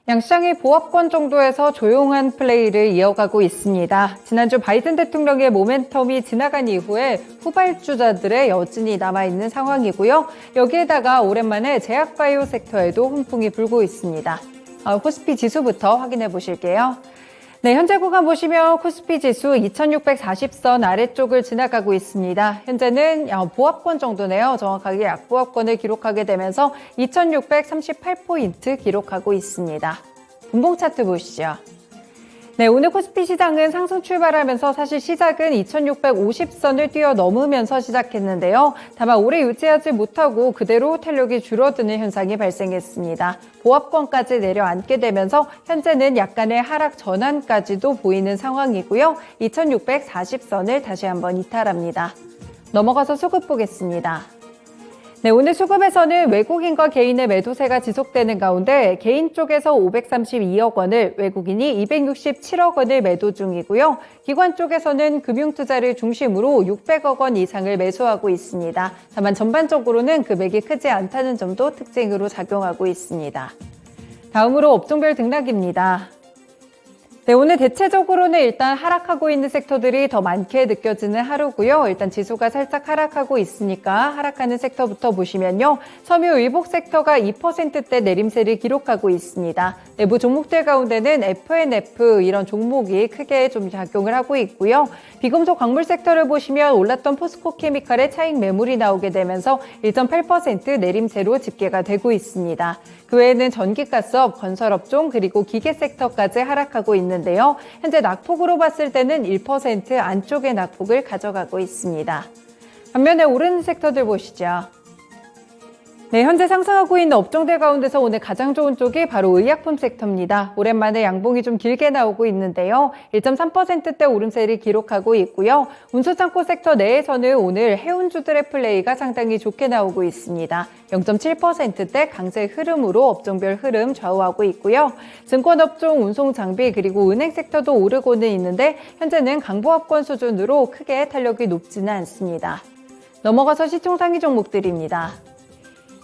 양시장이 보합권 정도에서 조용한 플레이를 이어가고 있습니다. 지난주 바이든 대통령의 모멘텀이 지나간 이후에 후발주자들의 여진이 남아있는 상황이고요. 여기에다가 오랜만에 제약바이오 섹터에도 훈풍이 불고 있습니다. 코스피 지수부터 확인해 보실게요. 네, 현재 구간 보시면 코스피 지수 2640선 아래쪽을 지나가고 있습니다. 현재는 보합권 정도네요. 정확하게 약보합권을 기록하게 되면서 2638포인트 기록하고 있습니다. 분봉 차트 보시죠. 네, 오늘 코스피 시장은 상승 출발하면서 사실 시작은 2650선을 뛰어넘으면서 시작했는데요. 다만 오래 유지하지 못하고 그대로 탄력이 줄어드는 현상이 발생했습니다. 보합권까지 내려앉게 되면서 현재는 약간의 하락 전환까지도 보이는 상황이고요. 2640선을 다시 한번 이탈합니다. 넘어가서 수급 보겠습니다. 네, 오늘 수급에서는 외국인과 개인의 매도세가 지속되는 가운데 개인 쪽에서 532억 원을, 외국인이 267억 원을 매도 중이고요. 기관 쪽에서는 금융투자를 중심으로 600억 원 이상을 매수하고 있습니다. 다만 전반적으로는 금액이 크지 않다는 점도 특징으로 작용하고 있습니다. 다음으로 업종별 등락입니다. 네, 오늘 대체적으로는 일단 하락하고 있는 섹터들이 더 많게 느껴지는 하루고요. 일단 지수가 살짝 하락하고 있으니까 하락하는 섹터부터 보시면요. 섬유 의복 섹터가 2%대 내림세를 기록하고 있습니다. 내부 종목들 가운데는 F&F 이런 종목이 크게 좀 작용을 하고 있고요. 비금속 광물 섹터를 보시면 올랐던 포스코케미칼의 차익 매물이 나오게 되면서 1.8% 내림세로 집계가 되고 있습니다. 그 외에는 전기가스업, 건설업종 그리고 기계 섹터까지 하락하고 있는데요. 현재 낙폭으로 봤을 때는 1% 안쪽의 낙폭을 가져가고 있습니다. 반면에 오르는 섹터들 보시죠. 네, 현재 상승하고 있는 업종들 가운데서 오늘 가장 좋은 쪽이 바로 의약품 섹터입니다. 오랜만에 양봉이 좀 길게 나오고 있는데요. 1.3%대 오름세를 기록하고 있고요. 운수창고 섹터 내에서는 오늘 해운주들의 플레이가 상당히 좋게 나오고 있습니다. 0.7%대 강세 흐름으로 업종별 흐름 좌우하고 있고요. 증권업종, 운송장비 그리고 은행 섹터도 오르고는 있는데 현재는 강보합권 수준으로 크게 탄력이 높지는 않습니다. 넘어가서 시총 상위 종목들입니다.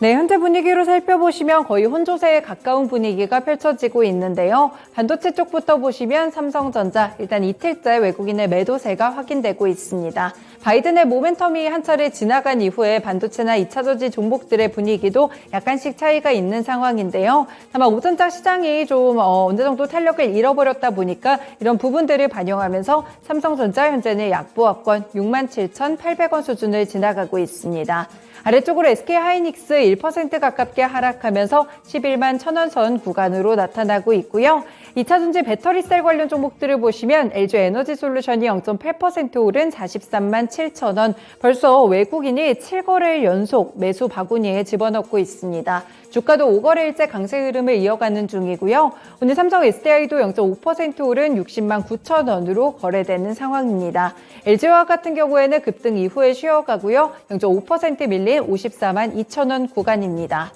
네, 현재 분위기로 살펴보시면 거의 혼조세에 가까운 분위기가 펼쳐지고 있는데요. 반도체 쪽부터 보시면 삼성전자, 일단 이틀째 외국인의 매도세가 확인되고 있습니다. 바이든의 모멘텀이 한 차례 지나간 이후에 반도체나 2차전지 종목들의 분위기도 약간씩 차이가 있는 상황인데요. 다만 오전장 시장이 좀 어느 정도 탄력을 잃어버렸다 보니까 이런 부분들을 반영하면서 삼성전자 현재는 약보합권 67,800원 수준을 지나가고 있습니다. 아래쪽으로 SK하이닉스 1% 가깝게 하락하면서 11만 1,000원 선 구간으로 나타나고 있고요. 2차전지 배터리셀 관련 종목들을 보시면 LG에너지솔루션이 0.8% 오른 43만 7,000원. 벌써 외국인이 7거래일 연속 매수 바구니에 집어넣고 있습니다. 주가도 5거래일째 강세 흐름을 이어가는 중이고요. 오늘 삼성 SDI도 0.5% 오른 60만 9,000원으로 거래되는 상황입니다. LG화학 같은 경우에는 급등 이후에 쉬어가고요. 0.5% 밀린 54만 2,000원 구간입니다.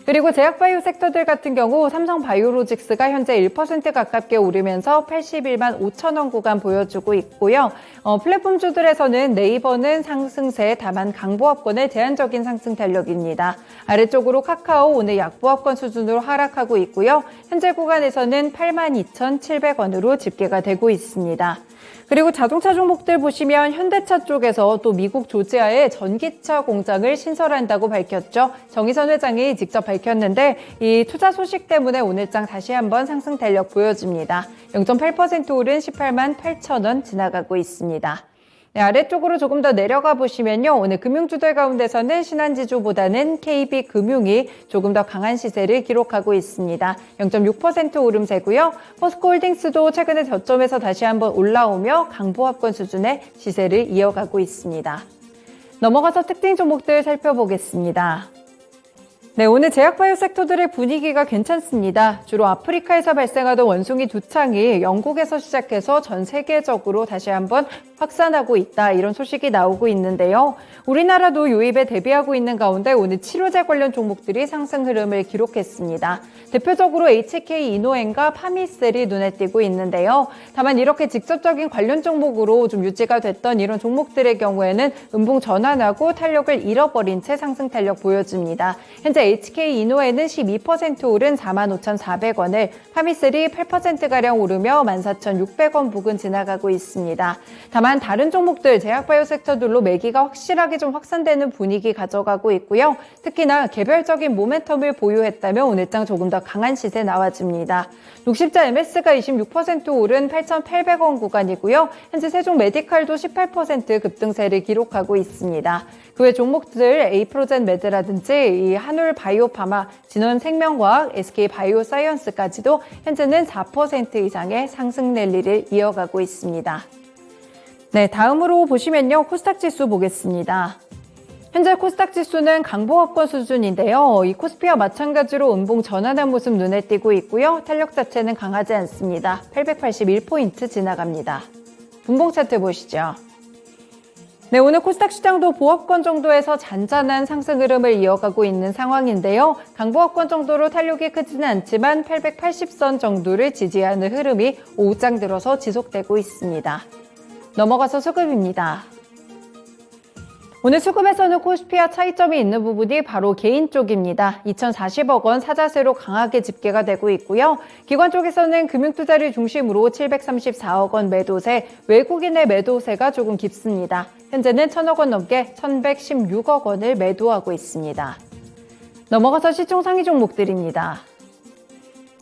그리고 제약바이오 섹터들 같은 경우 삼성바이오로직스가 현재 1% 가깝게 오르면서 81만 5천원 구간 보여주고 있고요. 플랫폼주들에서는 네이버는 상승세, 다만 강보합권의 제한적인 상승 탄력입니다. 아래쪽으로 카카오 오늘 약보합권 수준으로 하락하고 있고요. 현재 구간에서는 82,700원으로 집계가 되고 있습니다. 그리고 자동차 종목들 보시면 현대차 쪽에서 또 미국 조지아에 전기차 공장을 신설한다고 밝혔죠. 정의선 회장이 직접 밝혔는데 이 투자 소식 때문에 오늘장 다시 한번 상승 탄력 보여집니다. 0.8% 오른 18만 8천원 지나가고 있습니다. 네, 아래쪽으로 조금 더 내려가 보시면요. 오늘 금융주들 가운데서는 신한지주보다는 KB금융이 조금 더 강한 시세를 기록하고 있습니다. 0.6% 오름세고요. 포스코홀딩스도 최근에 저점에서 다시 한번 올라오며 강보합권 수준의 시세를 이어가고 있습니다. 넘어가서 특징 종목들 살펴보겠습니다. 네, 오늘 제약바이오 섹터들의 분위기가 괜찮습니다. 주로 아프리카에서 발생하던 원숭이 두창이 영국에서 시작해서 전 세계적으로 다시 한번 확산하고 있다, 이런 소식이 나오고 있는데요. 우리나라도 유입에 대비하고 있는 가운데 오늘 치료제 관련 종목들이 상승 흐름을 기록했습니다. 대표적으로 HK-이노엔과 파미셀이 눈에 띄고 있는데요. 다만 이렇게 직접적인 관련 종목으로 좀 유지가 됐던 이런 종목들의 경우에는 음봉 전환하고 탄력을 잃어버린 채 상승 탄력 보여집니다. 현재 HK 이노에는 12% 오른 45,400원을, 파미셀이 8%가량 오르며 14,600원 부근 지나가고 있습니다. 다만 다른 종목들, 제약바이오 섹터들로 매기가 확실하게 좀 확산되는 분위기 가져가고 있고요. 특히나 개별적인 모멘텀을 보유했다면 오늘장 조금 더 강한 시세 나와줍니다. 60자 MS가 26% 오른 8,800원 구간이고요. 현재 세종 메디칼도 18% 급등세를 기록하고 있습니다. 그 외 종목들 에이프로젠 매드라든지 이 한울 바이오파마, 진원생명과학, SK 바이오사이언스까지도 현재는 4% 이상의 상승 랠리를 이어가고 있습니다. 네, 다음으로 보시면요. 코스닥 지수 보겠습니다. 현재 코스닥 지수는 강보합권 수준인데요. 이 코스피와 마찬가지로 음봉 전환한 모습 눈에 띄고 있고요. 탄력 자체는 강하지 않습니다. 881포인트 지나갑니다. 분봉 차트 보시죠. 네, 오늘 코스닥 시장도 보합권 정도에서 잔잔한 상승 흐름을 이어가고 있는 상황인데요. 강보합권 정도로 탄력이 크지는 않지만 880선 정도를 지지하는 흐름이 오후장 들어서 지속되고 있습니다. 넘어가서 수급입니다. 오늘 수급에서는 코스피와 차이점이 있는 부분이 바로 개인 쪽입니다. 2,040억 원 사자세로 강하게 집계가 되고 있고요. 기관 쪽에서는 금융투자를 중심으로 734억 원 매도세, 외국인의 매도세가 조금 깊습니다. 현재는 1,000억 원 넘게 1,116억 원을 매도하고 있습니다. 넘어가서 시총 상위 종목들입니다.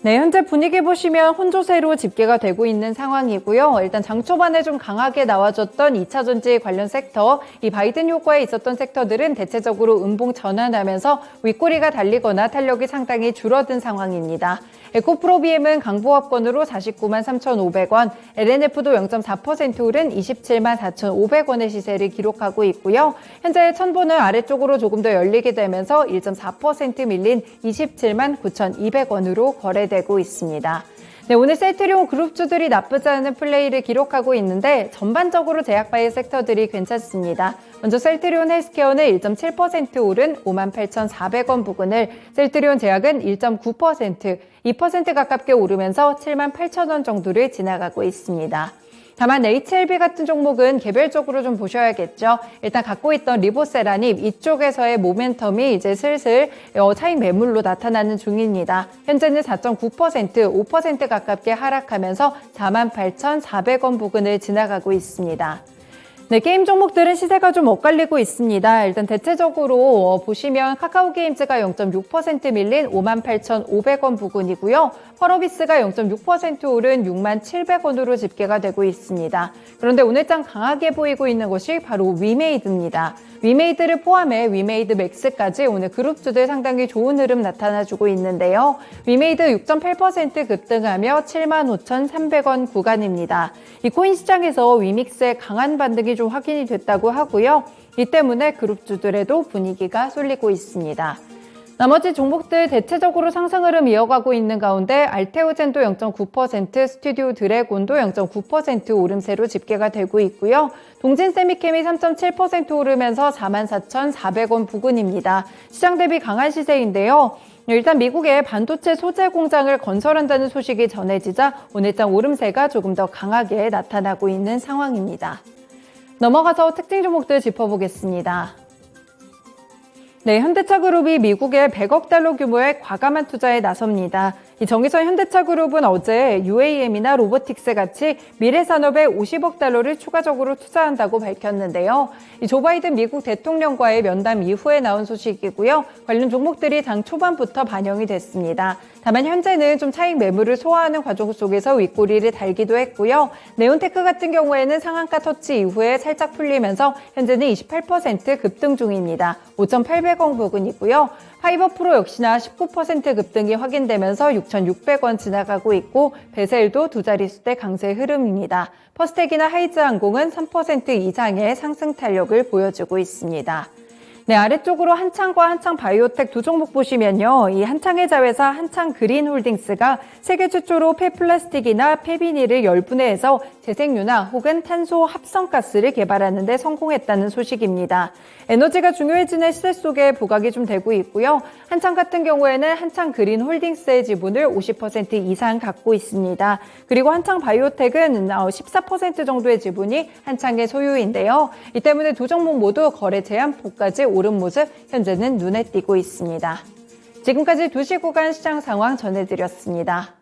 네, 현재 분위기 보시면 혼조세로 집계가 되고 있는 상황이고요. 일단 장 초반에 좀 강하게 나와줬던 2차 전지 관련 섹터, 이 바이든 효과에 있었던 섹터들은 대체적으로 음봉 전환하면서 윗꼬리가 달리거나 탄력이 상당히 줄어든 상황입니다. 에코프로비엠은 강보합권으로 49만 3,500원, LNF도 0.4% 오른 27만 4,500원의 시세를 기록하고 있고요. 현재 천보는 아래쪽으로 조금 더 열리게 되면서 1.4% 밀린 27만 9,200원으로 거래되고 있습니다. 네, 오늘 셀트리온 그룹주들이 나쁘지 않은 플레이를 기록하고 있는데 전반적으로 제약바이오 섹터들이 괜찮습니다. 먼저 셀트리온 헬스케어는 1.7% 오른 58,400원 부근을, 셀트리온 제약은 1.9%, 2% 가깝게 오르면서 78,000원 정도를 지나가고 있습니다. 다만 HLB 같은 종목은 개별적으로 좀 보셔야겠죠. 일단 갖고 있던 리보세라닙 이쪽에서의 모멘텀이 이제 슬슬 차익 매물로 나타나는 중입니다. 현재는 4.9%, 5% 가깝게 하락하면서 48,400원 부근을 지나가고 있습니다. 네, 게임 종목들은 시세가 좀 엇갈리고 있습니다. 일단 대체적으로 보시면 카카오게임즈가 0.6% 밀린 58,500원 부근이고요. 펄어비스가 0.6% 오른 67,000원으로 집계가 되고 있습니다. 그런데 오늘장 강하게 보이고 있는 것이 바로 위메이드입니다. 위메이드를 포함해 위메이드 맥스까지 오늘 그룹주들 상당히 좋은 흐름 나타나주고 있는데요. 위메이드 6.8% 급등하며 75,300원 구간입니다. 이 코인 시장에서 위믹스의 강한 반등이 좀 확인이 됐다고 하고요. 이 때문에 그룹주들에도 분위기가 쏠리고 있습니다. 나머지 종목들 대체적으로 상승 흐름 이어가고 있는 가운데 알테오젠도 0.9%, 스튜디오 드래곤도 0.9% 오름세로 집계가 되고 있고요. 동진세미캠이 3.7% 오르면서 44,400원 부근입니다. 시장 대비 강한 시세인데요. 일단 미국의 반도체 소재 공장을 건설한다는 소식이 전해지자 오늘장 오름세가 조금 더 강하게 나타나고 있는 상황입니다. 넘어가서 특징 종목들 짚어보겠습니다. 네, 현대차그룹이 미국에 100억 달러 규모의 과감한 투자에 나섭니다. 이 정의선 현대차그룹은 어제 UAM이나 로보틱스 같이 미래산업에 50억 달러를 추가적으로 투자한다고 밝혔는데요. 이 조 바이든 미국 대통령과의 면담 이후에 나온 소식이고요. 관련 종목들이 장 초반부터 반영이 됐습니다. 다만 현재는 좀 차익 매물을 소화하는 과정 속에서 윗꼬리를 달기도 했고요. 네온테크 같은 경우에는 상한가 터치 이후에 살짝 풀리면서 현재는 28% 급등 중입니다. 5,800원 부근이고요. 파이버프로 역시나 19% 급등이 확인되면서 6,600원 지나가고 있고 베셀도 두 자릿수대 강세 흐름입니다. 퍼스텍이나 하이즈항공은 3% 이상의 상승 탄력을 보여주고 있습니다. 네, 아래쪽으로 한창과 한창 바이오텍 두 종목 보시면요. 이 한창의 자회사 한창그린홀딩스가 세계 최초로 폐플라스틱이나 폐비닐을 열분해해서 재생유나 혹은 탄소 합성가스를 개발하는 데 성공했다는 소식입니다. 에너지가 중요해지는 시대 속에 부각이 좀 되고 있고요. 한창 같은 경우에는 한창그린홀딩스의 지분을 50% 이상 갖고 있습니다. 그리고 한창 바이오텍은 14% 정도의 지분이 한창의 소유인데요. 이 때문에 두 종목 모두 거래 제한폭까지 오른 모습 현재는 눈에 띄고 있습니다. 지금까지 2시 구간 시장 상황 전해드렸습니다.